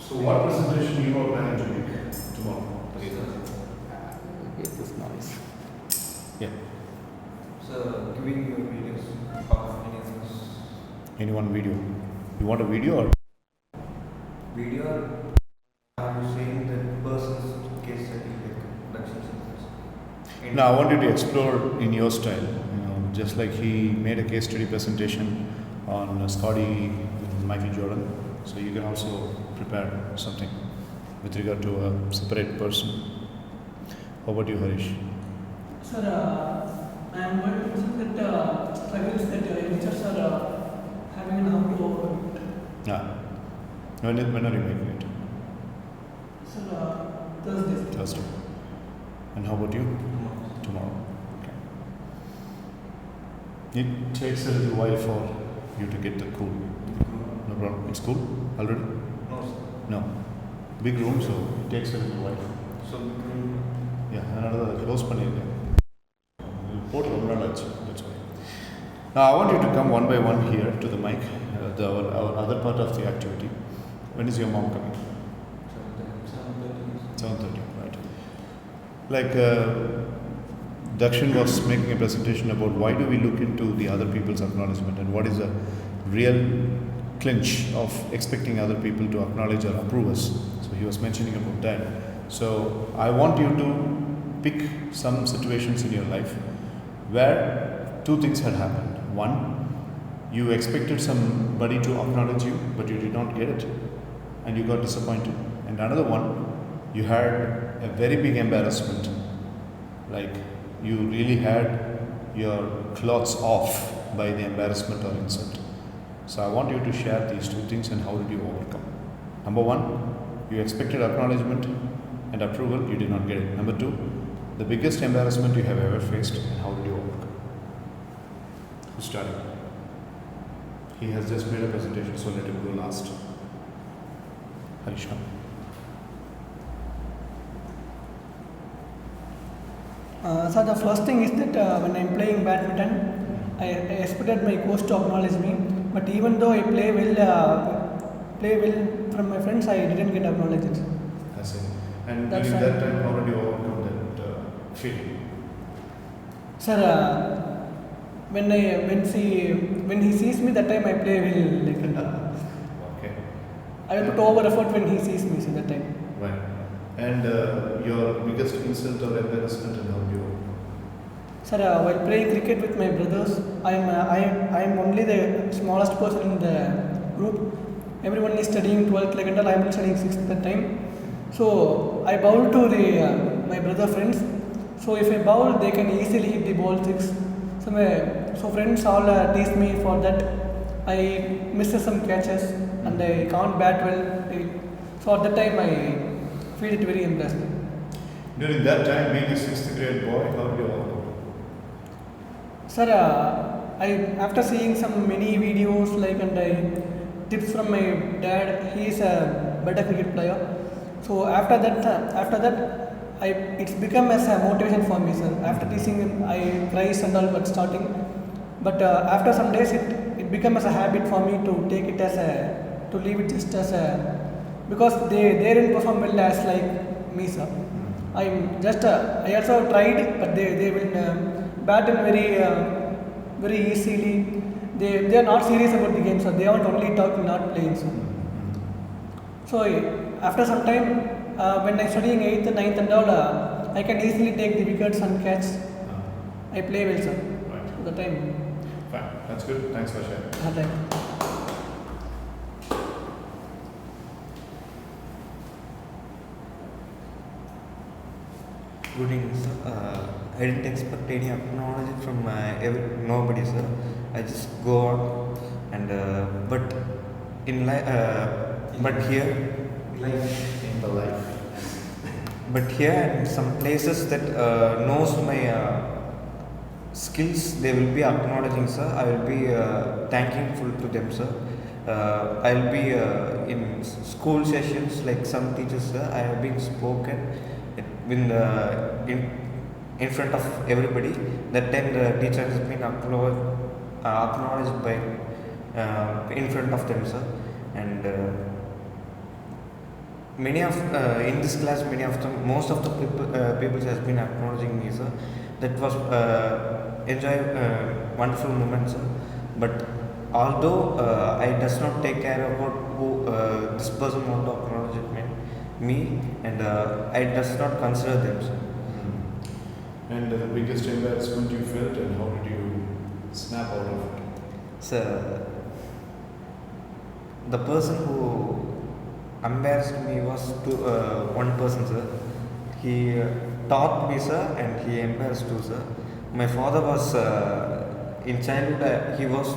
So what presentation you are planning to make tomorrow? Okay, sir. Get this noise. Yeah. So, giving your videos of Any one video. You want a video or? video, are you saying that person's case study like production sequence? No, I want you to explore in your style. Just like he made a case study presentation on Scotty with Michael Jordan. So you can also prepare something with regard to a separate person. How about you, Harish? Sir, I am going to mention that struggles that teachers are having and how to overcome it. Ah. When are you making it? Sir, Thursday. Thursday. And how about you? Tomorrow. Okay. It takes a little while for you to get the cool. No problem. It's cool already? No, sir. No. Big room, so it takes a little while. So, Yeah, another close பண்ணிருக்கேன். போட்டு ரொம்ப நாள் ஆச்சு. That's why. Now I want you to come one by one here to the mic, our other part of the activity. When is your mom coming? 7:30, right. Like Dakshin was making a presentation about why do we look into the other people's acknowledgement and what is the real clinch of expecting other people to acknowledge or approve us. So he was mentioning about that. So I want you to pick some situations in your life where two things had happened. One, you expected somebody to acknowledge you, but you did not get it, and you got disappointed. And another one, you had a very big embarrassment, like you really had your clothes off by the embarrassment or insult. So I want you to share these two things and how did you overcome. Number one, you expected acknowledgement and approval, you did not get it. Number two, the biggest embarrassment you have ever faced and how did you overcome. Who's starting? He has just made a presentation, so let him go last. Harish, come. Sir, the first thing is that when I'm playing badminton, I expected my coach to acknowledge me, but even though I play well from my friends, I didn't get acknowledged. I see. And That's during right. that time, how did you overcome that feeling? Sir, when he sees me, that time I play well. Like, Okay. I will put over effort when he sees me. So that time. Right. And your biggest insult or embarrassment and how do you overcome? Sir, while playing cricket with my brothers, I am only the smallest person in the group. Everyone is studying 12th, like until I am studying 6th that time. So I bowl to my brother friends. So if I bowl, they can easily hit the ball six. So friends all tease me for that. I miss some catches and I can't bat well. So at that time I feel it very embarrassing. During that time, being a 6th grade boy, how did you overcome? Sir, after seeing some many videos like and tips from my dad, he is a better cricket player. So after that, it's become as a motivation for me, sir. After teaching him, I cries and all but starting, but after some days, it became as a habit for me to take it as to leave it just as a, because they didn't perform well as like me, sir. I'm just I also tried, but they will bat in very easily. They are not serious about the game, so they want only talking, not playing. So after some time, when I'm studying 8th and 9th and all, I can easily take the wickets and catch. I play well, sir. Right. At the time. Fine. That's good. Thanks for sharing. That time. good evening, sir. I didn't expect any acknowledgement from nobody, sir. I just go on and but in life, but here, In the life. but here in some places that knows my skills, they will be acknowledging, sir. I will be thankful to them, sir. I'll be in school sessions like some teachers, sir. I have been spoken in front of everybody. That time the teacher has been acknowledged by in front of them, sir. And many of in this class, many of them, most of the people has been acknowledging me, sir. That was enjoy wonderful moments, sir. But although I does not take care about who this person want to acknowledge me, and I does not consider them, sir. And the biggest embarrassment you felt, and how did you snap out of it? Sir, the person who embarrassed me was one person, sir. He taught me, sir, and he embarrassed too, sir. My father was in childhood. He was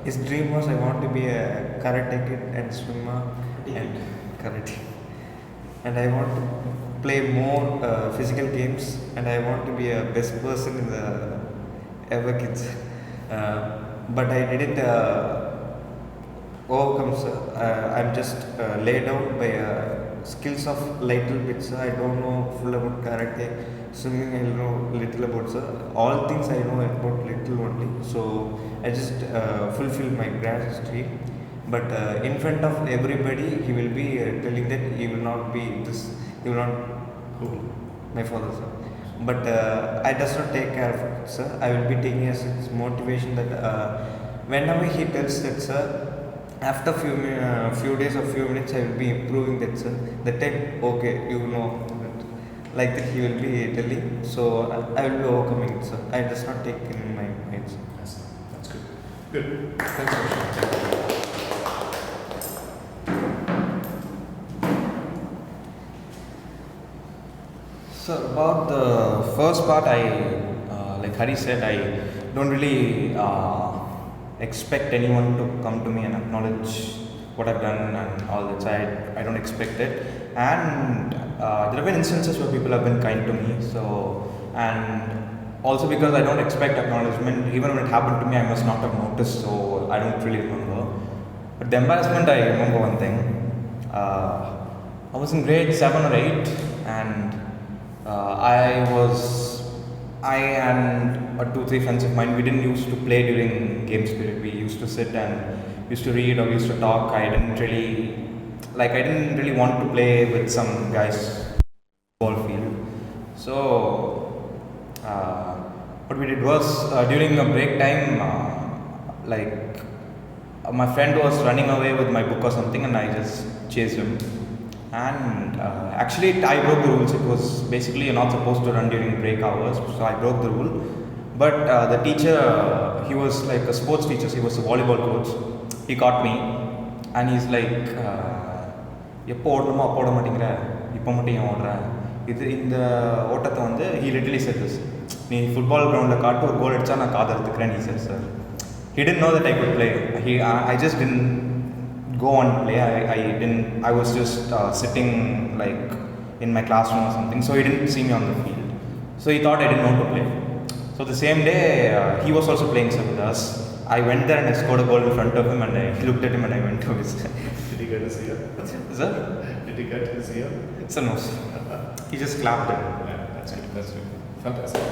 his dream was I want to be a karate kid and swimmer and karate, and I want to play more physical games, and I want to be a best person in the ever kids. But I didn't overcome, sir. I'm just laid out by skills of little bit, sir. I don't know full about karate, swimming. I know little about, sir. All things I know about little only. So I just fulfill my grand's dream. But in front of everybody, he will be telling that he will not be this. He will not. Who? My father, sir. But I does not take care of it, sir. I will be taking as his motivation that whenever he tells that, sir, after few days or few minutes, I will be improving that, sir. That time, okay, you know, like that he will be telling. So I will be overcoming it, sir. I does not take in my mind, sir. Yes, that's good. Good. Thanks, Ashish. So about the first part, like Hari said, I don't really expect anyone to come to me and acknowledge what I've done and all that. So I don't expect it. And there have been instances where people have been kind to me. So, and also because I don't expect acknowledgement, even when it happened to me, I must not have noticed. So I don't really remember. But the embarrassment, I remember one thing. I was in grade 7 or 8, and I and 2-3 friends of mine, we didn't used to play during games period. We used to sit and used to read or used to talk. I didn't really want to play with some guys ball field. So what we did was during a break time, my friend was running away with my book or something, and I just chased him. And actually, I broke the rules. It was basically you're not supposed to run during break hours, so I broke the rule. But the teacher, he was like a sports teacher. He was a volleyball coach. He caught me, and he's like, எப்போ ஓடணுமோ அப்போ ஓட மாட்டேங்கிற, இப்போ மட்டும் ஏன் ஓடுற, இது இந்த ஓட்டத்தை வந்து he literally said this, நீ ஃபுட்பால் கிரவுண்டில் காட்டு ஒரு கோல் அடிச்சா நான் காது எடுத்துக்கிறேன், he said, sir. He didn't know that I could play. I just didn't go on play. I was just sitting like in my classroom or something, so he didn't see me on the field, so he thought I didn't know to play. So the same day he was also playing some with us. I went there and I scored a goal in front of him, and I looked at him and I went to his Did he get his ear? sir, Did he get his ear? sir, no, he just clapped it. Yeah, that's good. That's good. Fantastic.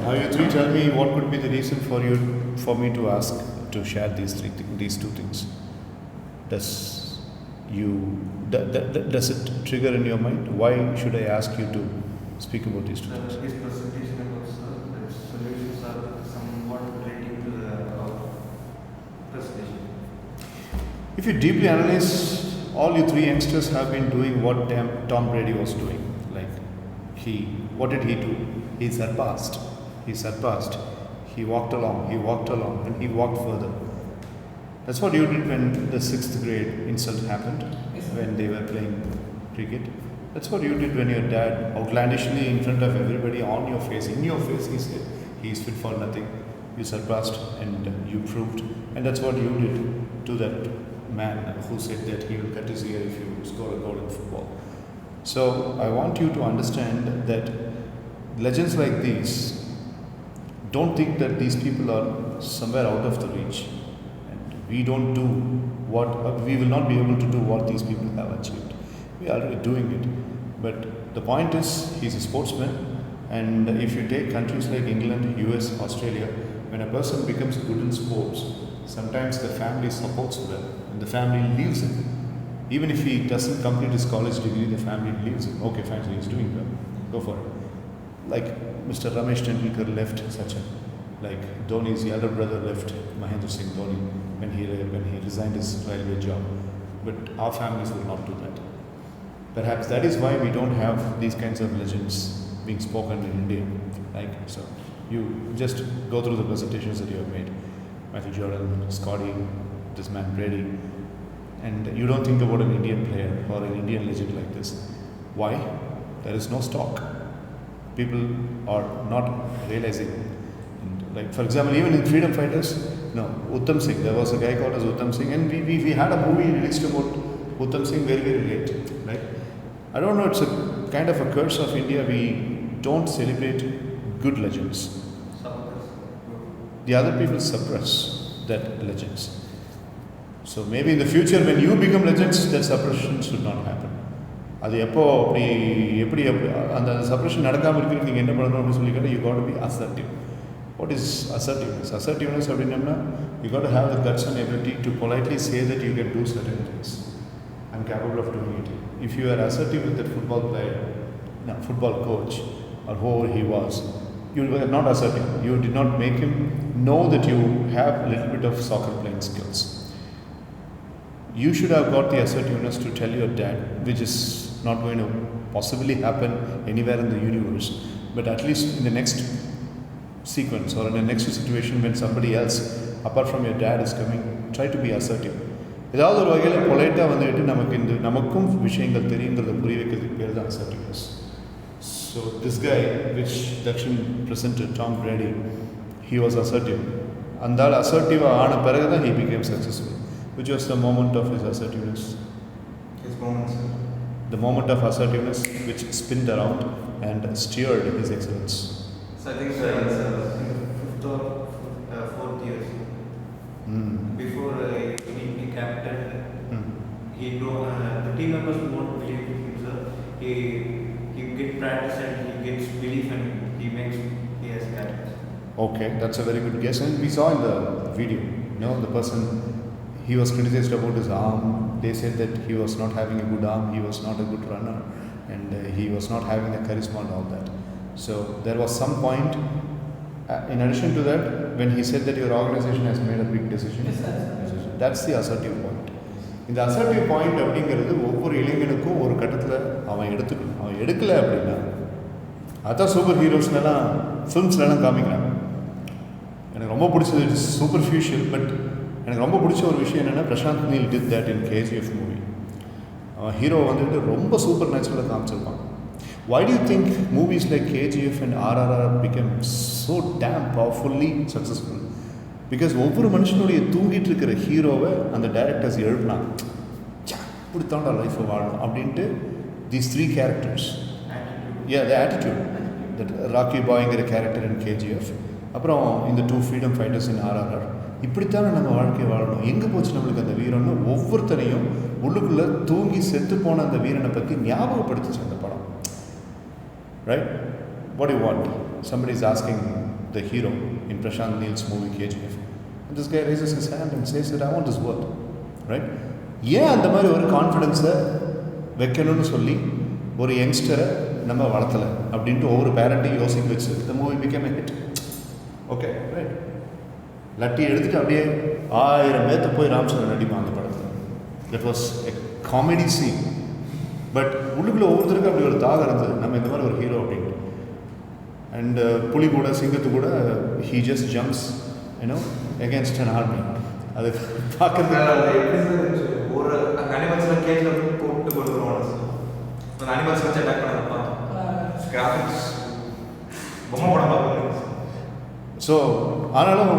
Now you three tell me what could be the reason for me to ask to share these two things. Does it trigger in your mind? Why should I ask you to speak about these two things? His presentation about the solutions are somewhat relating to the presentation. If you deeply analyze, all you three youngsters have been doing what Tom Brady was doing. Like what did he do? He surpassed. He walked along, and he walked further. That's what you did when the 6th grade insult happened, when they were playing cricket. That's what you did when your dad outlandishly in front of everybody in your face, he said, he's fit for nothing. You surpassed and you proved. And that's what you did to that man who said that he will cut his ear if you score a goal in football. So I want you to understand that legends like these, don't think that these people are somewhere out of the reach, and we will not be able to do what these people have achieved. We are already doing it, but the point is, he's a sportsman, and if you take countries like England, US, Australia, when a person becomes good in sports, sometimes the family supports well and the family leaves him. Even if he doesn't complete his college degree, the family leaves him. Okay, fine, so he's doing well. Go for it. Like Mr. Ramesh Tendulkar left Sachin. Like Dhoni's elder brother left Mahendra Singh Dhoni when he resigned his railway job. But our families will not do that. Perhaps that is why we don't have these kinds of legends being spoken in India. Like, so you just go through the presentations that you have made. Matthew Jordan, Scotty, this man Brady. And you don't think about an Indian player or an Indian legend like this. Why? There is no stock. People are not realizing. And like, for example, even in freedom fighters, no, Uttam Singh, there was a guy called as Uttam Singh, and we had a movie released about Uttam Singh very, very late. Right? I don't know, it's a kind of a curse of India. We don't celebrate good legends. The other people suppress that legends. So maybe in the future when you become legends, that suppression should not happen. அது எப்போ எப்படி அந்த suppression நடக்காமல் இருக்கிறது நீங்கள் என்ன பண்ணணும் அப்படின்னு சொல்லி கேட்டால் you got to be assertive. What is assertiveness? Assertiveness அப்படின்னா you got to have the guts and ability to politely say that you can do certain things. I am capable of doing it. If you are assertive with that football player, football coach or whoever he was, you were not assertive. You did not make him know that you have a little bit of soccer playing skills. You should have got the assertiveness to tell your dad, which is not going to possibly happen anywhere in the universe, but at least in the next sequence or in the next situation when somebody else apart from your dad is coming, try to be assertive. ஏதாவது ஒரு வகையில் பொலைட்டாக வந்துட்டு நமக்கும் விஷயங்கள் தெரியுங்கிறத புரிய வைக்கிறதுக்கு பேர் தான் assertiveness. So this guy which Dakshin presented, Tom Brady, he was assertive. And that assertive ஆன பிறகு தான் he became successful. Which was the moment of his assertiveness? His moment, sir. The moment of assertiveness which spinned around and steered his excellence. So I think it's in the fifth or fourth year. Before he captain, he know the team members won't believe in him, sir. He get practice and he gets belief and he has captain. Okay, that's a very good guess. And we saw in the video, the person, he was criticized about his arm. They said that he was not having a good arm, he was not a good runner, and he was not having the charisma and all that. So there was some point, in addition to that, when he said that your organization has made a big decision. That's the assertive point. இந்த assertive point அப்படிங்கிறது ஒவ்வொரு இளைஞனுக்கும் ஒரு கட்டத்தில் அவன் எடுத்துக்கணும். அவன் எடுக்கலை அப்படின்னா அதான் சூப்பர் ஹீரோஸ்லாம் ஃபிலிம்ஸ்லாம் காமிக்கிறாங்க. எனக்கு ரொம்ப பிடிச்சது இட்ஸ் சூப்பர்ஃபிஷியல், பட் எனக்கு ரொம்ப பிடிச்ச ஒரு விஷயம் என்னென்னா Prashanth Neel did that in KGF movie. அவன் ஹீரோ வந்துட்டு ரொம்ப சூப்பர் நேச்சுரலாக காமிச்சிருப்பான். Why do you think movies like KGF and RRR became so damn powerfully successful? Because ஒவ்வொரு மனுஷனுடைய தூங்கிட்டு இருக்கிற ஹீரோவை அந்த டைரக்டர்ஸ் எழுப்பினாங்க. இப்படி தாண்டா லைஃப்பை வாழணும் அப்படின்ட்டு these three characters. The attitude. That Rocky Boyங்கிற கேரக்டர் இன் KGF, அப்புறம் இந்த 2 ஃப்ரீடம் ஃபைட்டர்ஸ் இன் RRR. இப்படித்தானே நம்ம வாழ்க்கையை வாழணும். எங்கே போச்சு நம்மளுக்கு அந்த வீரன்னு ஒவ்வொருத்தரையும் உள்ளுக்குள்ளே தூங்கி செத்து போன அந்த வீரனை பற்றி ஞாபகப்படுத்துச்சு அந்த படம். Right? What do you want? Somebody is asking the hero in Prashant Neel's movie KGF. And this guy raises his hand and says that I want this world. Right? ஏன் அந்த மாதிரி ஒரு கான்ஃபிடென்ஸை வைக்கணும்னு சொல்லி ஒரு யங்ஸ்டரை நம்ம வளர்த்தலை அப்படின்ட்டு ஒவ்வொரு பேரண்ட்டையும் யோசிக்க வச்சு the movie became a hit. Okay, right? Lathi எடுத்துகிட்டு அப்படியே 1000 பேர்த்த போய் ராம்சரன் நடிப்பான் அந்த படத்தில். That was a comedy scene. But உள்ளுக்குள்ளே ஒவ்வொருத்தருக்கும் அப்படி ஒரு தாகம் இருந்தது, நம்ம இந்த மாதிரி ஒரு ஹீரோ அப்படின்ட்டு. அண்ட் புலி கூட சிங்கத்து கூட he just jumps against an army. அது பார்க்கறதுக்கு ஒரு அனிமல்ஸ்ல கேஜ்ல போட்டு கொடுத்துருவாங்க சார். அந்த அனிமல்ஸ் வச்சு அட்டாக் பண்ணப்பா கிராஃபிக்ஸ் பொம்மை படம் பார்க்கணும். ஸோ ஆனாலும்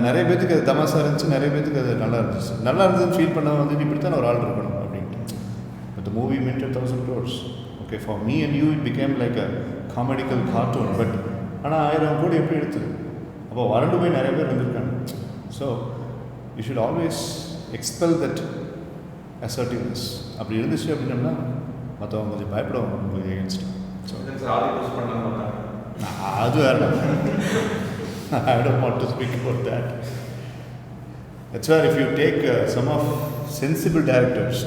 நிறைய பேத்துக்கு அது தமாசா இருந்துச்சு, நிறைய பேத்துக்கு அது நல்லா இருந்துச்சு. நல்லா இருந்ததுன்னு ஃபீல் பண்ண வந்துட்டு இப்படி தான் ஒரு ஆள் இருக்கணும் அப்படின்ட்டு. But the movie minted 1,000 crores. Okay, for me and you it became like a comedical cartoon. But ஆனால் 1000 கோடி எப்படி எடுத்தது? அப்போ வறண்டு போய் நிறைய பேர் வந்திருக்காங்க. So you should always expel that assertiveness. அப்படி இருந்துச்சு அப்படின்னம்னா மற்றவங்க கொஞ்சம் பயப்படுவாங்க உங்களுக்கு எகென்ஸ்ட். ஸோ அது வேறு. I don't want to speak about that. That's why if you take some of sensible directors,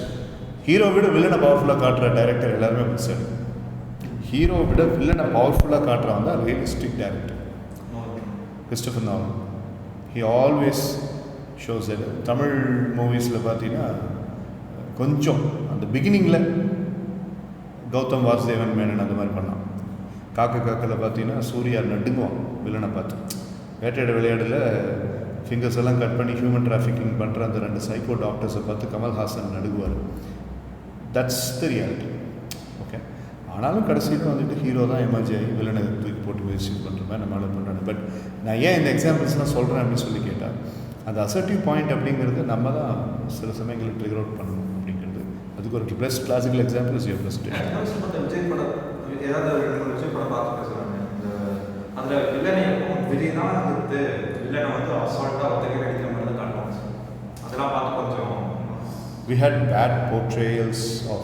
hero விட வில்லனை பவர்ஃபுல்லாக காட்டுற டைரக்டர் எல்லாருமே பிடிச்சாரு. ஹீரோ விட வில்லனை பவர்ஃபுல்லாக காட்டுறவன் தான் realistic director. Christopher Nolan he always shows that. Tamil மூவிஸில் பார்த்தீங்கன்னா கொஞ்சம் அந்த பிகினிங்கில் கௌதம் வாசுதேவன் மேனன் அந்த மாதிரி பண்ணான். காக்கில் பார்த்தீங்கன்னா சூர்யா நடுங்குவான் வில்லனை பார்த்து. வேட்டையாட விளையாடில் ஃபிங்கர்ஸ் எல்லாம் கட் பண்ணி ஹியூமன் டிராஃபிக்கிங் பண்ணுற அந்த 2 சைக்கோ டாக்டர்ஸை பார்த்து கமல்ஹாசன் நடுங்குவார். That's the reality. ஓகே, ஆனாலும் கடைசியில் வந்துட்டு ஹீரோ தான் எமர்ஜி ஆகி வில்லனை தூக்கி போட்டு முயற்சி பண்ணுற மாதிரி நம்மளால பண்ணுறாங்க. பட் நான் ஏன் இந்த எக்ஸாம்பிள்ஸ்லாம் சொல்கிறேன் அப்படின்னு சொல்லி கேட்டால், அந்த அசர்ட்டிவ் பாயிண்ட் அப்படிங்கிறது நம்ம தான் சில சமயங்களில் ட்ரிகர் அவுட் பண்ணணும் அப்படிங்கிறது. அதுக்கு ஒரு best classical example is your presentation. Vijay படம் ஏதாவது விஜய் படம் பார்த்து பேசுகிறாங்க. அதில் வில்லனை விஜய்னா வந்து வில்லனை வந்து அசால்ட்டாக ஒருத்தர் அடிக்கிற மாதிரி தான் காட்டுவாங்க. அதெல்லாம் பார்த்து கொஞ்சம் we had bad portrayals of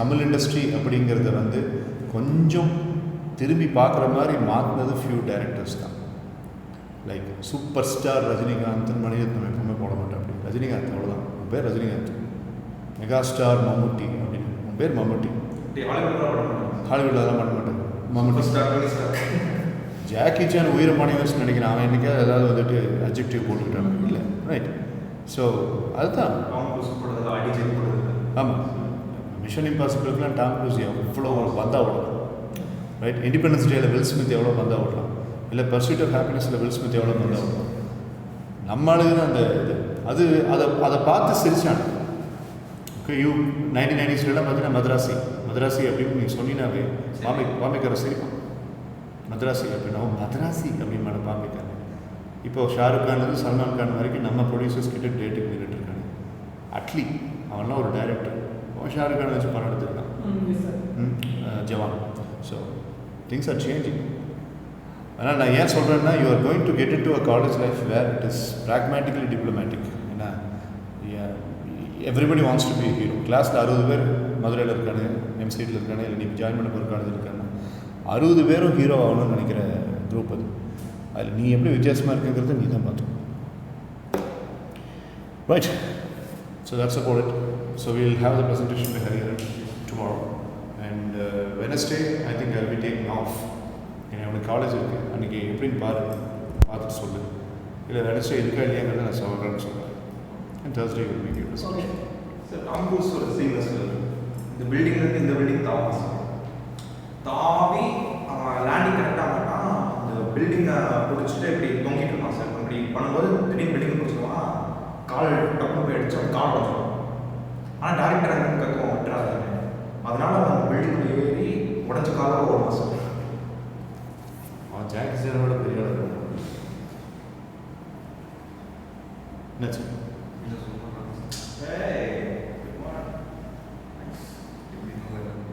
Tamil industry அப்படிங்கிறத வந்து கொஞ்சம் திரும்பி பார்க்குற மாதிரி மாற்றினது ஃபியூ டைரக்டர்ஸ் தான். Like super star Rajinikanth Mani Ratnam எப்பவுமே போட மாட்டேன். அப்படி ரஜினிகாந்த் அவ்வளோதான், உன் பேர் ரஜினிகாந்த். மெகா ஸ்டார் மம்முட்டி அப்படின்னு, உன் பேர் மம்முட்டி. ஹாலிவுட் அதெல்லாம் பண்ண மாட்டேன். மம்முட்டி ஜாக்கி சான் உயிரமான யூஸ் நினைக்கிறேன். அவன் என்றைக்காவது ஏதாவது வந்துட்டு அட்ஜெக்டிவ் போட்டுக்கிட்டான் இல்லை, ரைட்? ஸோ அதுதான். ஆமாம், மிஷன் இம்பாசிபிளுக்குலாம் டாம் க்ரூஸ் எவ்வளோ பந்தா விடலாம், ரைட்? இண்டிபெண்டன்ஸ் டேயில் வில் ஸ்மித் எவ்வளோ பந்தா விடலாம், இல்லை பர்சூட் ஆஃப் ஹாப்பினஸில் வில் ஸ்மித் எவ்வளோ பந்தா விடலாம். நம்மளுக்கு தான் அந்த இது அது அதை பார்த்து சிரிச்சாங்க. ஓகே, 1990s பார்த்தீங்கன்னா மதராசி அப்படின்னு நீங்கள் சொன்னீங்கன்னாவே பாம்பேக்கார சிரிப்பான். மதராசி அப்படின்னா மதராசி அப்படின்னு மேடம் பாம்பேக்கார. இப்போ ஷாருக் கான்லேருந்து சல்மான் கான் வரைக்கும் நம்ம ப்ரொடியூசர்ஸ் கிட்ட டேட்டுக்கு நின்றுட்டு இருக்காங்க. அட்லி அவன்லாம் ஒரு டைரக்டர், அவன் ஷாருக் கான் வச்சு படம் எடுத்துருக்கான், Jawan. So things are changing. ஆனால் நான் ஏன் சொல்கிறேன்னா, you are going to get into a college life where it is pragmatically diplomatic. ஏன்னா everybody wants to be hero. கிளாஸில் 60 பேர் மதுரையில் இருக்கானு, எம்சிடியில் இருக்கானு, இல்லை நீங்கள் ஜாயின் பண்ண போகிற காலேஜில் இருக்கானு, 60 பேரும் ஹீரோ ஆகணும்னு நினைக்கிற குரூப் அது. அதில் நீ எப்படி வித்தியாசமாக இருக்குங்கிறத நீ தான் பார்த்து. Right, so that's about it. So we'll have the presentation by Hariharan tomorrow, and Wednesday I think I'll be taking off. என்னோட காலேஜ் இருக்குது, அன்றைக்கி எப்படின்னு பார்த்துட்டு சொல்லு. இல்லை வெனஸ்டே இருக்கா இல்லையாங்கிறத நான் சொல்கிறேன்னு சொல்கிறேன். And Thursday will be good. Sir, Tom cruise ஒரு சீனியர் சார், இந்த பில்டிங்லேருந்து இந்த பில்டிங் தாவி லேண்டிங் கரெக்டாக மாட்டான். அந்த பில்டிங்கை பிடிச்சிட்டு இப்படி தொங்கிட்டு இருப்பான் சார். இப்படி பண்ணும்போது திடீர்னு பில்டிங் பிடிச்சிருவான், கால் டப்புன்னு போய் அடிச்சு அவன் கால் உடச்சிடும். ஆனால் டேரக்டர் அங்கே கற்றுவோம் விட்டுறாரு. அதனால அவன் பில்டிங் ஏறி உடஞ்ச காலாக ஒரு மாதம். அவன் ஜாக்கி சாரோட பெரிய என்னாச்சு? ஏய்